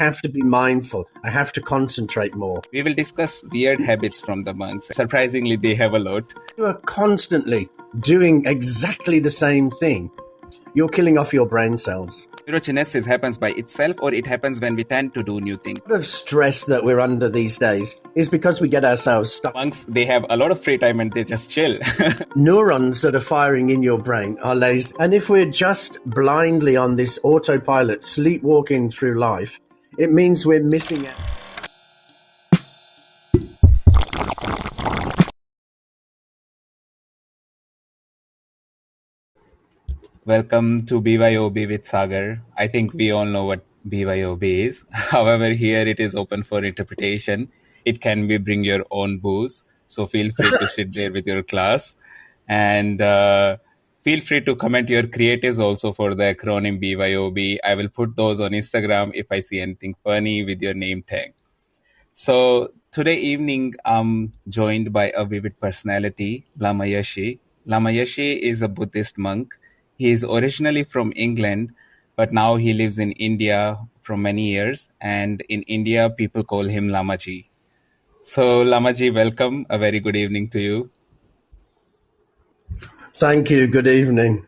have to be mindful. I have to concentrate more. We will discuss weird habits from the monks. Surprisingly, they have a lot. You are constantly doing exactly the same thing. You're killing off your brain cells. Neurogenesis happens by itself, or it happens when we tend to do new things. A lot of stress that we're under these days is because we get ourselves stuck. Monks, they have a lot of free time and they just chill. Neurons that are firing in your brain are lazy. And if we're just blindly on this autopilot, sleepwalking through life, it means we're missing out. Welcome to BYOB with Sagar. I think we all know what BYOB is. However, here it is open for interpretation. It can be bring your own booze. So feel free to sit there with your class. And feel free to comment your creatives also for the acronym BYOB. I will put those on Instagram if I see anything funny with your name tag. So today evening, I'm joined by a vivid personality, Lama Yeshe. Lama Yeshe is a Buddhist monk. He is originally from England, but now he lives in India for many years. And in India, people call him Lamaji. So Lamaji, welcome. A very good evening to you. Thank you. Good evening.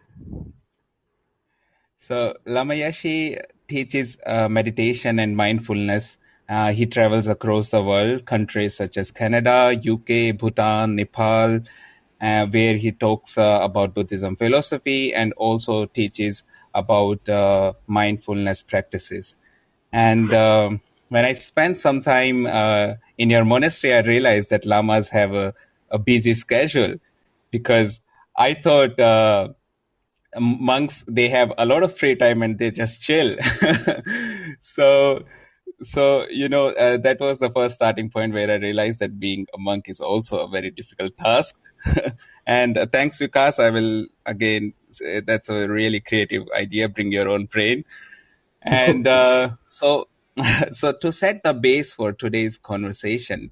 So Lama Yeshe teaches meditation and mindfulness. He travels across the world, countries such as Canada, UK, Bhutan, Nepal, where he talks about Buddhism philosophy and also teaches about mindfulness practices. And when I spent some time in your monastery, I realized that lamas have a busy schedule, because I thought monks, they have a lot of free time and they just chill. so that was the first starting point where I realized that being a monk is also a very difficult task. And thanks, Vikas. I will again say that's a really creative idea. Bring your own brain. And so to set the base for today's conversation,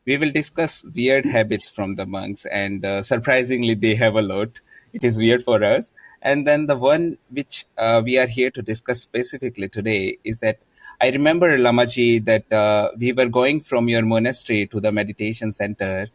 we will discuss weird habits from the monks. And surprisingly, they have a lot. It is weird for us. And then the one which we are here to discuss specifically today is that I remember, Lamaji, that we were going from your monastery to the meditation center,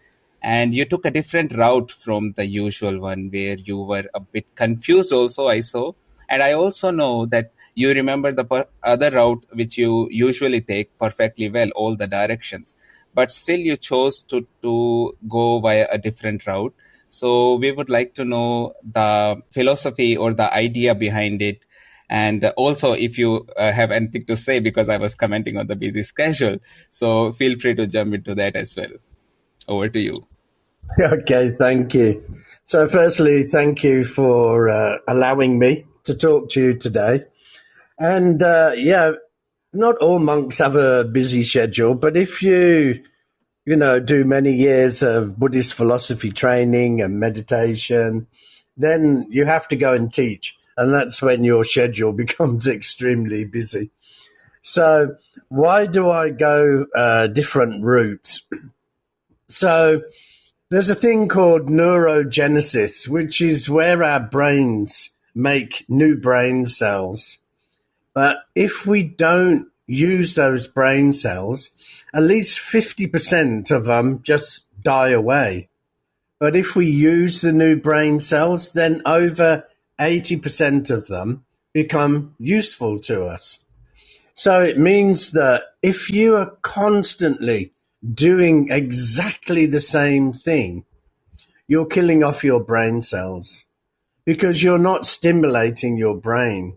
and you took a different route from the usual one, where you were a bit confused also, I saw. And I also know that you remember the other route which you usually take perfectly well, all the directions. But still you chose to go via a different route. So we would like to know the philosophy or the idea behind it. And also, if you have anything to say, because I was commenting on the busy schedule, so feel free to jump into that as well. Over to you. Okay, thank you. So firstly, thank you for allowing me to talk to you today. And not all monks have a busy schedule, but if you do many years of Buddhist philosophy training and meditation, then you have to go and teach. And that's when your schedule becomes extremely busy. So why do I go different routes? So there's a thing called neurogenesis, which is where our brains make new brain cells. But if we don't use those brain cells, at least 50% of them just die away. But if we use the new brain cells, then over 80% of them become useful to us. So it means that if you are constantly doing exactly the same thing, you're killing off your brain cells because you're not stimulating your brain.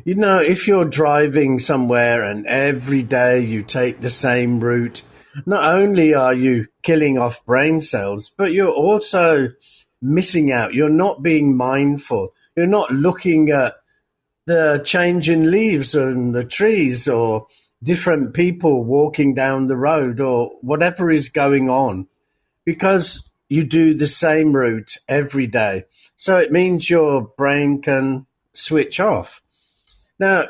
If you're driving somewhere and every day you take the same route, not only are you killing off brain cells, but you're also missing out. You're not being mindful. You're not looking at the change in leaves on the trees or different people walking down the road or whatever is going on, because you do the same route every day. So it means your brain can switch off. Now,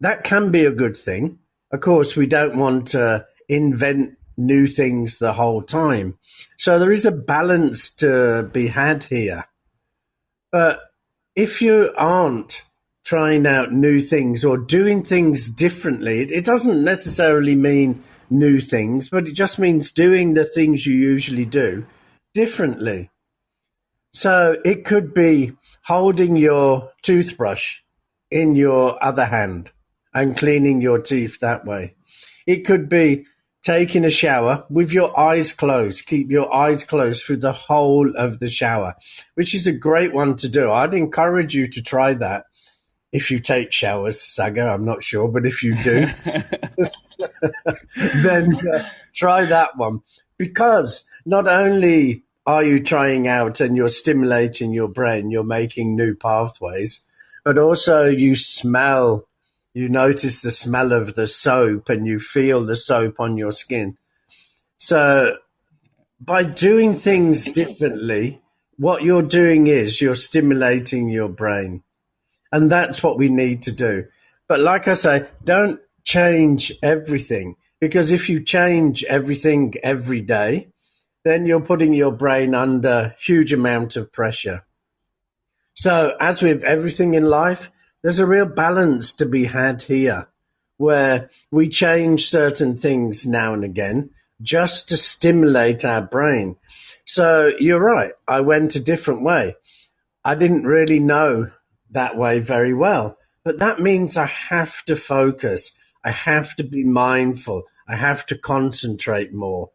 that can be a good thing. Of course, we don't want to invent new things the whole time. So there is a balance to be had here. But if you aren't trying out new things or doing things differently. It doesn't necessarily mean new things, but it just means doing the things you usually do differently. So it could be holding your toothbrush in your other hand and cleaning your teeth that way. It could be taking a shower with your eyes closed. Keep your eyes closed through the whole of the shower, which is a great one to do. I'd encourage you to try that if you take showers, Saga. I'm not sure, but if you do, then try that one, because not only are you trying out and you're stimulating your brain, you're making new pathways, but also you notice the smell of the soap and you feel the soap on your skin. So by doing things differently, what you're doing is you're stimulating your brain. And that's what we need to do. But like I say, don't change everything, because if you change everything every day, then you're putting your brain under huge amount of pressure. So as with everything in life, there's a real balance to be had here, where we change certain things now and again just to stimulate our brain. So you're right. I went a different way. I didn't really know that way very well, but that means I have to focus. I have to be mindful. I have to concentrate more,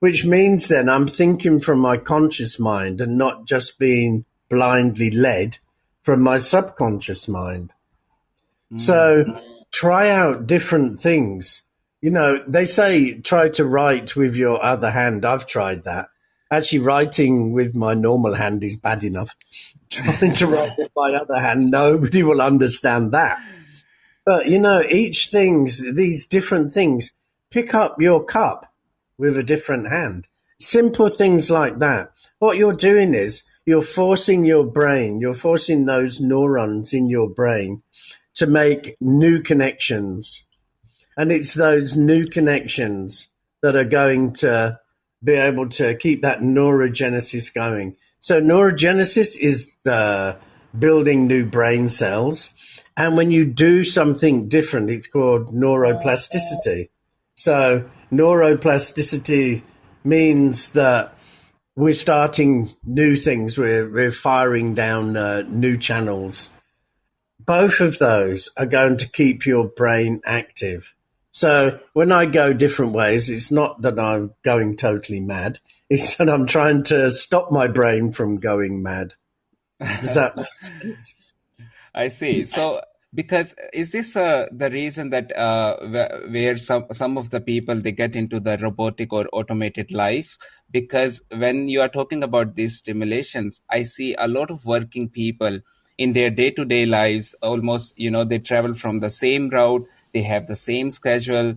which means then I'm thinking from my conscious mind and not just being blindly led from my subconscious mind. So try out different things. You know, they say try to write with your other hand. I've tried that. Actually, writing with my normal hand is bad enough. Trying to write with my other hand, nobody will understand that. But, you know, these different things, pick up your cup with a different hand. Simple things like that. What you're doing is you're forcing your brain, you're forcing those neurons in your brain to make new connections. And it's those new connections that are going to be able to keep that neurogenesis going. So neurogenesis is the building new brain cells. And when you do something different, it's called neuroplasticity. So neuroplasticity means that we're starting new things. We're firing down new channels. Both of those are going to keep your brain active. So when I go different ways, it's not that I'm going totally mad. It's that I'm trying to stop my brain from going mad. Does that make sense? I see. So, because is this the reason that where some of the people they get into the robotic or automated life? Because when you are talking about these stimulations, I see a lot of working people in their day-to-day lives. Almost, they travel from the same route. They have the same schedule.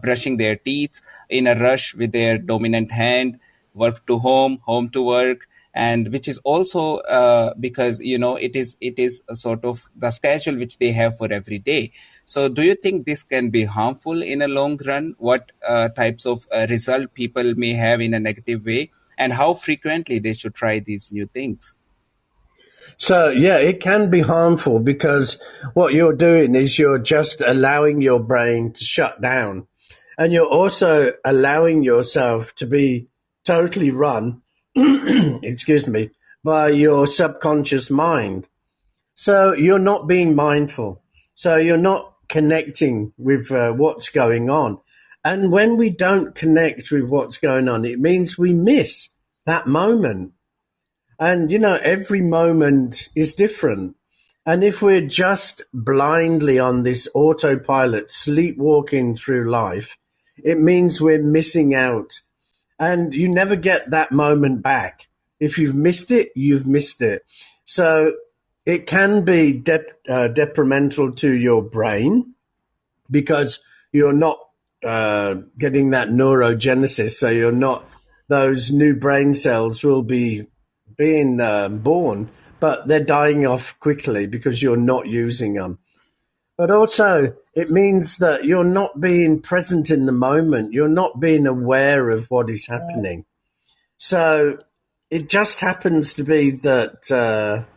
Brushing their teeth in a rush with their dominant hand, work to home, home to work, and which is also because it is a sort of the schedule which they have for every day. So do you think this can be harmful in a long run? What types of result people may have in a negative way, and how frequently they should try these new things? So, yeah, it can be harmful because what you're doing is you're just allowing your brain to shut down. And you're also allowing yourself to be totally run, excuse me, by your subconscious mind. So you're not being mindful. So you're not connecting with what's going on. And when we don't connect with what's going on, it means we miss that moment. And, you know, every moment is different. And if we're just blindly on this autopilot, sleepwalking through life, it means we're missing out. And you never get that moment back. If you've missed it, you've missed it. So it can be detrimental to your brain because you're not getting that neurogenesis. So you're not, those new brain cells will be being born, but they're dying off quickly because you're not using them. But also, it means that you're not being present in the moment. You're not being aware of what is happening. So it just happens to be that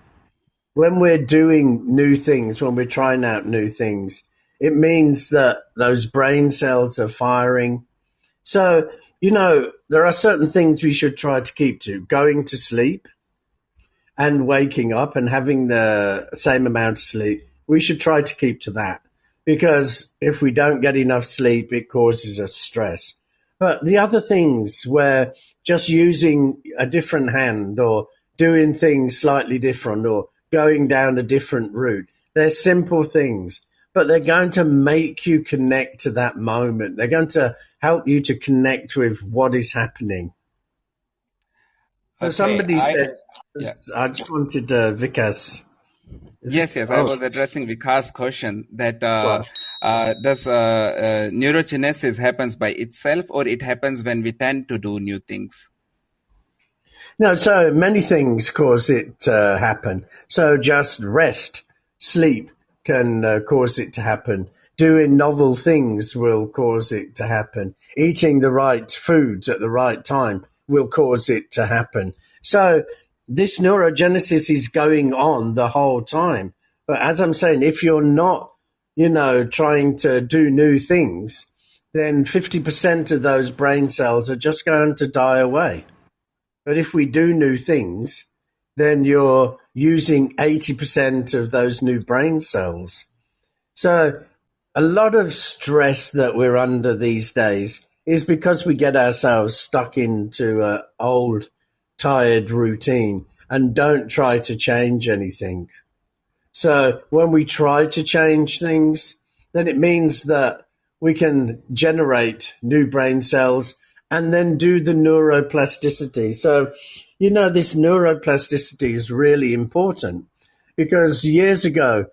when we're doing new things, when we're trying out new things, it means that those brain cells are firing. So, there are certain things we should try to keep to. Going to sleep and waking up and having the same amount of sleep, we should try to keep to that. Because if we don't get enough sleep, it causes us stress. But the other things where just using a different hand or doing things slightly different or going down a different route, they're simple things, but they're going to make you connect to that moment. They're going to help you to connect with what is happening. So Okay, somebody said, yeah. I just wanted Vikas. Yes, I Oh, was addressing Vikas' question that well, does neurogenesis happens by itself or it happens when we tend to do new things? no, so many things cause it to happen. So just rest, sleep can cause it to happen. Doing novel things will cause it to happen. Eating the right foods at the right time will cause it to happen. So this neurogenesis is going on the whole time. But as I'm saying, if you're not, trying to do new things, then 50% of those brain cells are just going to die away. But if we do new things, then you're using 80% of those new brain cells. So a lot of stress that we're under these days is because we get ourselves stuck into an old, tired routine and don't try to change anything. So when we try to change things, then it means that we can generate new brain cells and then do the neuroplasticity. So, this neuroplasticity is really important because years ago,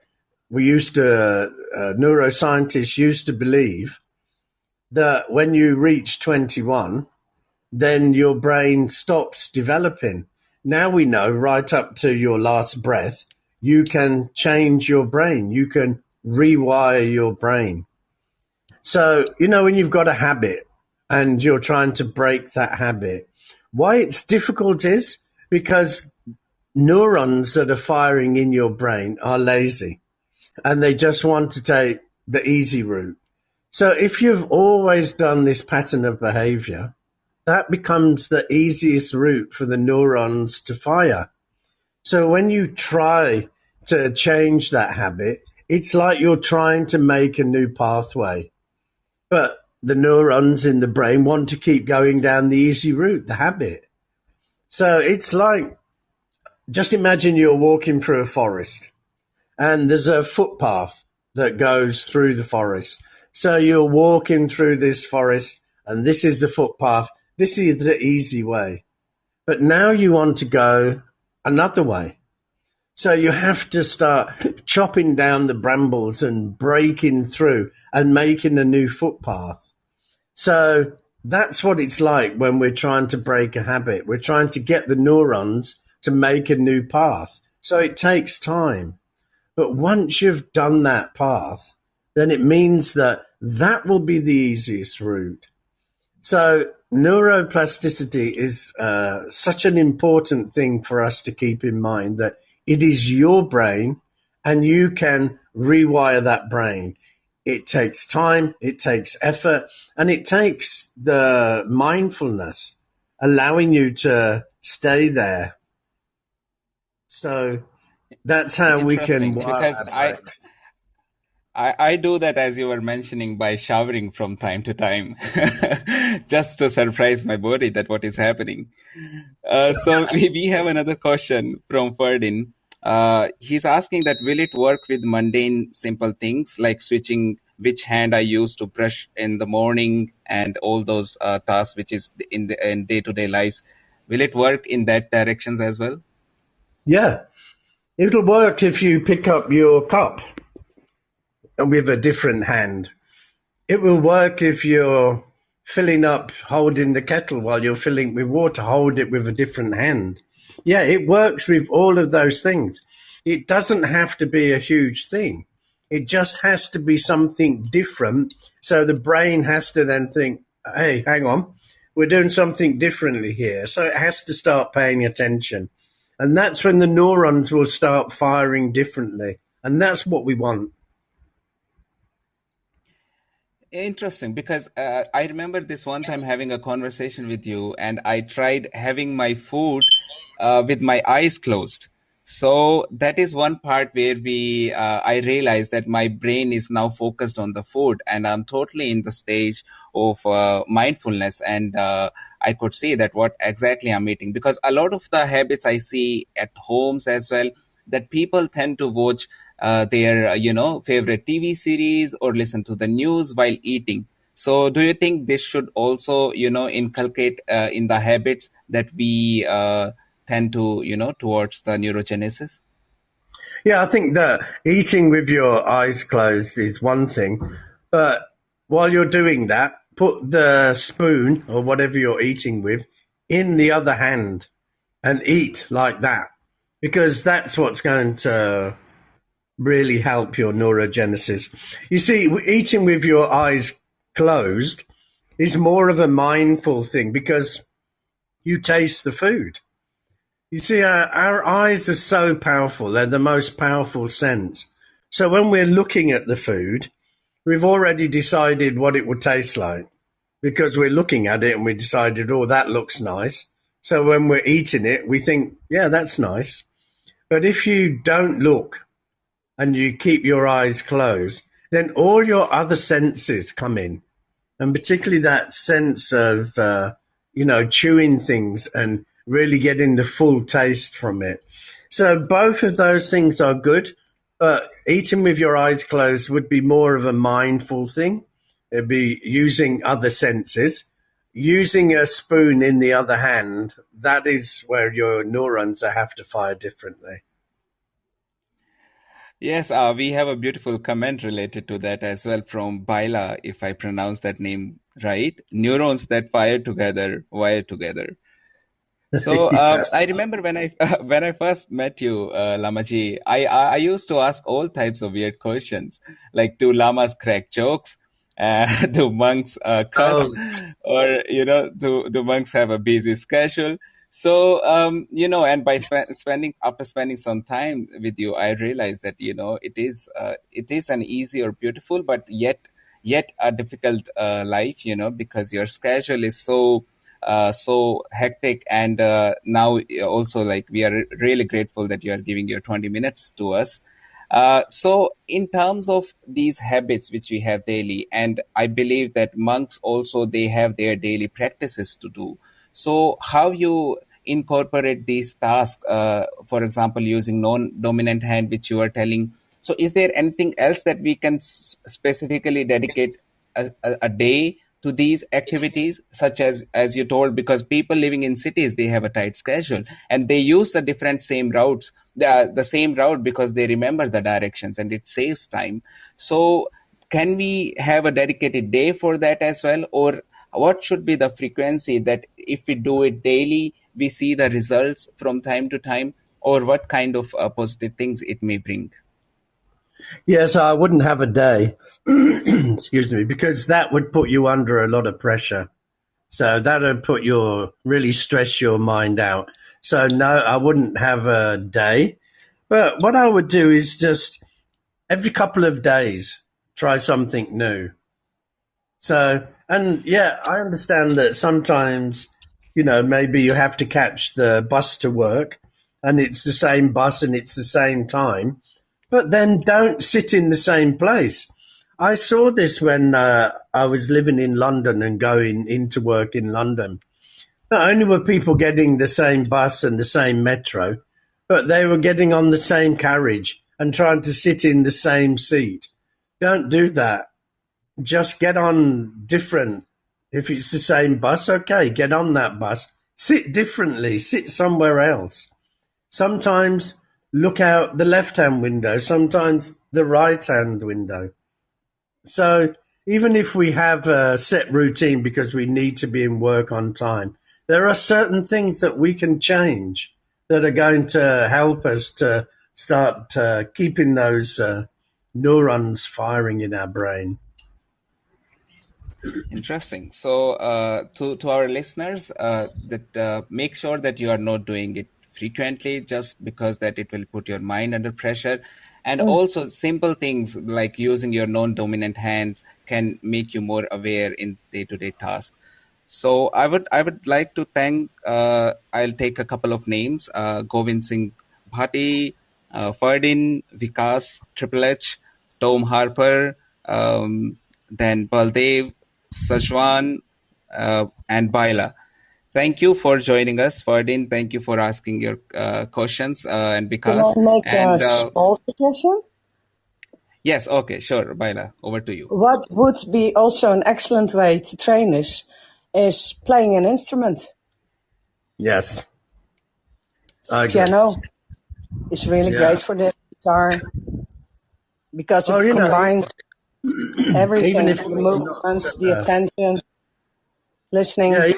neuroscientists used to believe that when you reach 21, then your brain stops developing. Now we know right up to your last breath, you can change your brain. You can rewire your brain. So, when you've got a habit and you're trying to break that habit, why it's difficult is because neurons that are firing in your brain are lazy and they just want to take the easy route. So if you've always done this pattern of behavior, that becomes the easiest route for the neurons to fire. So when you try to change that habit, it's like you're trying to make a new pathway. But the neurons in the brain want to keep going down the easy route, the habit. So it's like, just imagine you're walking through a forest and there's a footpath that goes through the forest. So you're walking through this forest and this is the footpath. This is the easy way. But now you want to go another way. So you have to start chopping down the brambles and breaking through and making a new footpath. So that's what it's like when we're trying to break a habit. We're trying to get the neurons to make a new path. So it takes time. But once you've done that path, then it means that that will be the easiest route. So neuroplasticity is such an important thing for us to keep in mind, that it is your brain and you can rewire that brain. It takes time, it takes effort, and it takes the mindfulness, allowing you to stay there. So that's how we can Interesting, wire because our brain. I do that, as you were mentioning, by showering from time to time, just to surprise my body that what is happening. So we have another question from Ferdin. He's asking that will it work with mundane, simple things like switching which hand I use to brush in the morning and all those tasks which is in day-to-day lives. Will it work in that directions as well? Yeah, it'll work if you pick up your cup with a different hand. It will work if you're filling up, holding the kettle while you're filling with water, hold it with a different hand. Yeah, it works with all of those things. It doesn't have to be a huge thing. It just has to be something different. So the brain has to then think, hey, hang on, we're doing something differently here. So it has to start paying attention. And that's when the neurons will start firing differently. And that's what we want. Interesting, because I remember this one time having a conversation with you, and I tried having my food with my eyes closed. So that is one part where I realized that my brain is now focused on the food, and I'm totally in the stage of mindfulness, and I could see that what exactly I'm eating, because a lot of the habits I see at homes as well, that people tend to watch their favorite TV series or listen to the news while eating. So do you think this should also inculcate in the habits that we tend to towards the neurogenesis? Yeah, I think that eating with your eyes closed is one thing, but while you're doing that, put the spoon or whatever you're eating with in the other hand and eat like that, because that's what's going to really help your neurogenesis. You see, eating with your eyes closed is more of a mindful thing because you taste the food. You see, our eyes are so powerful. They're the most powerful sense. So when we're looking at the food, we've already decided what it would taste like because we're looking at it and we decided, oh, that looks nice. So when we're eating it, we think, yeah, that's nice. But if you don't look and you keep your eyes closed, then all your other senses come in, and particularly that sense of chewing things and really getting the full taste from it. So both of those things are good, but eating with your eyes closed would be more of a mindful thing. It'd be using other senses. Using a spoon in the other hand, that is where your neurons have to fire differently. Yes, we have a beautiful comment related to that as well from Baila, if I pronounce that name right. Neurons that fire together, wire together. So Yeah. I remember when I when I first met you, Lamaji, I used to ask all types of weird questions, like do llamas crack jokes, do monks cuss, Oh, or do monks have a busy schedule? So and by spending some time with you, I realized that it is an easy or beautiful, but yet a difficult life, because your schedule is so hectic, and now also, like, we are really grateful that you are giving your 20 minutes to us. So in terms of these habits which we have daily, and I believe that monks also, they have their daily practices to do. So how you incorporate these tasks, for example, using non-dominant hand, which you are telling. So is there anything else that we can specifically dedicate a day to these activities, such as you told, because people living in cities, they have a tight schedule and they use the different same routes, the same route, because they remember the directions and it saves time. So can we have a dedicated day for that as well, or what should be the frequency that if we do it daily, we see the results from time to time, or what kind of positive things it may bring? yes, I wouldn't have a day, excuse me, because that would put you under a lot of pressure. So that would really stress your mind out. So no, I wouldn't have a day. But what I would do is just every couple of days try something new. So, and yeah, I understand that sometimes, maybe you have to catch the bus to work and it's the same bus and it's the same time, but then don't sit in the same place. I saw this when I was living in London and going into work in London. Not only were people getting the same bus and the same metro, but they were getting on the same carriage and trying to sit in the same seat. Don't do that. Just get on different. If it's the same bus, okay, get on that bus. Sit differently, sit somewhere else. Sometimes look out the left hand window, sometimes the right hand window. So even if we have a set routine because we need to be in work on time, there are certain things that we can change that are going to help us to start keeping those neurons firing in our brain. Interesting. So, to our listeners, that make sure that you are not doing it frequently, just because that it will put your mind under pressure. And also simple things like using your non-dominant hands can make you more aware in day-to-day tasks. So I would like to thank. I'll take a couple of names: Govind Singh Bhati, Ferdin, Vikas, Triple H, Tom Harper, then Baldev, Sajwan, and Baila. Thank you for joining us, Ferdin. Thank you for asking your questions, and Can I Vikas. make a And small suggestion? yes, okay, sure, Baila, over to you. What would be also an excellent way to train this is playing an instrument. Yes, I agree. Piano is really Yeah. great for the guitar because Well, it combines even everything, if the you're not, movements, the attention, listening, yeah,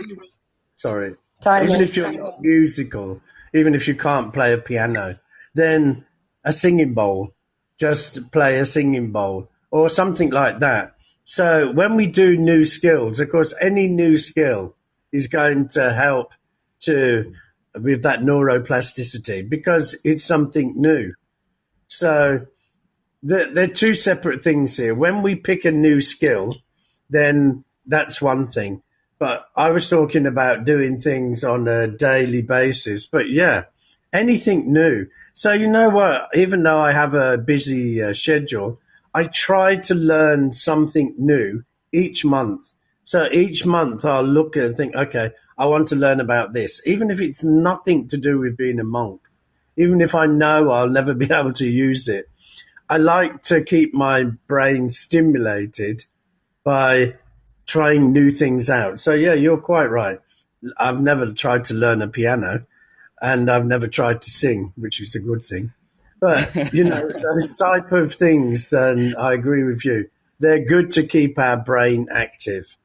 sorry, even timing. if you're not musical, even if you can't play a piano, then a singing bowl, just play a singing bowl or something like that. So when we do new skills, of course, any new skill is going to help to with that neuroplasticity because it's something new. So they're two separate things here. When we pick a new skill, then that's one thing. But I was talking about doing things on a daily basis. But yeah, anything new. So you know what? Even though I have a busy schedule, I try to learn something new each month. So each month I'll look and think, okay, I want to learn about this, even if it's nothing to do with being a monk, even if I know I'll never be able to use it. I like to keep my brain stimulated by trying new things out. So yeah, you're quite right. I've never tried to learn a piano and I've never tried to sing, which is a good thing. But you know, those type of things, and I agree with you. They're good to keep our brain active.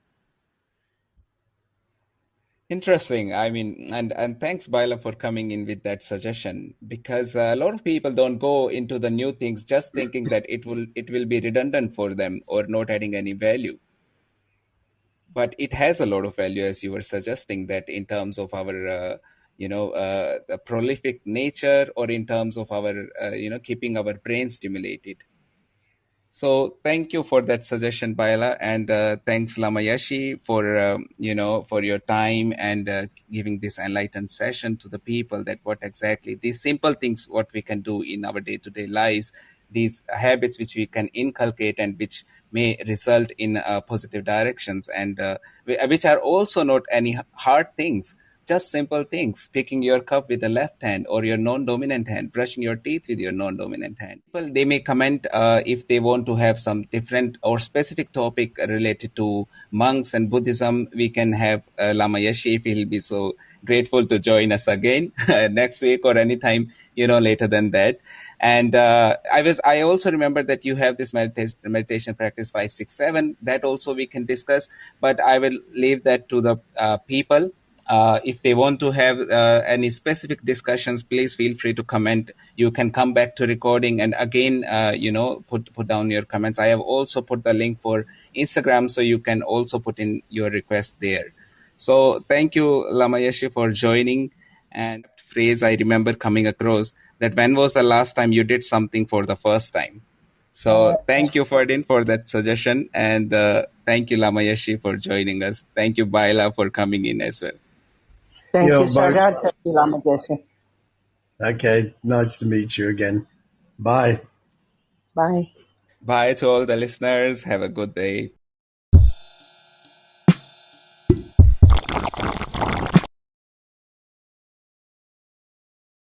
Interesting. I mean, and thanks, Baila, for coming in with that suggestion, because a lot of people don't go into the new things just thinking that it will be redundant for them or not adding any value. But it has a lot of value, as you were suggesting, that in terms of our the prolific nature, or in terms of our keeping our brain stimulated. So thank you for that suggestion, Baila, and thanks, Lama Yeshe, for for your time and giving this enlightened session to the people, that what exactly these simple things what we can do in our day-to-day lives, these habits which we can inculcate and which may result in positive directions, and which are also not any hard things. Just simple things: picking your cup with the left hand or your non-dominant hand, brushing your teeth with your non-dominant hand. People, they may comment if they want to have some different or specific topic related to monks and Buddhism. We can have Lama Yeshe, if he'll be so grateful to join us again next week or anytime later than that. And I also remember that you have this meditation practice 567, that also we can discuss, but I will leave that to the people. If they want to have any specific discussions, please feel free to comment. You can come back to recording and again, put down your comments. I have also put the link for Instagram, so you can also put in your request there. So thank you, Lama Yeshe, for joining. And phrase I remember coming across, that when was the last time you did something for the first time? So thank you, Ferdin, for that suggestion. And thank you, Lama Yeshe, for joining us. Thank you, Baila, for coming in as well. Thank You're you, both Sagar. Thank you, Lama Yeshe. okay. Nice to meet you again. Bye. Bye. Bye to all the listeners. Have a good day.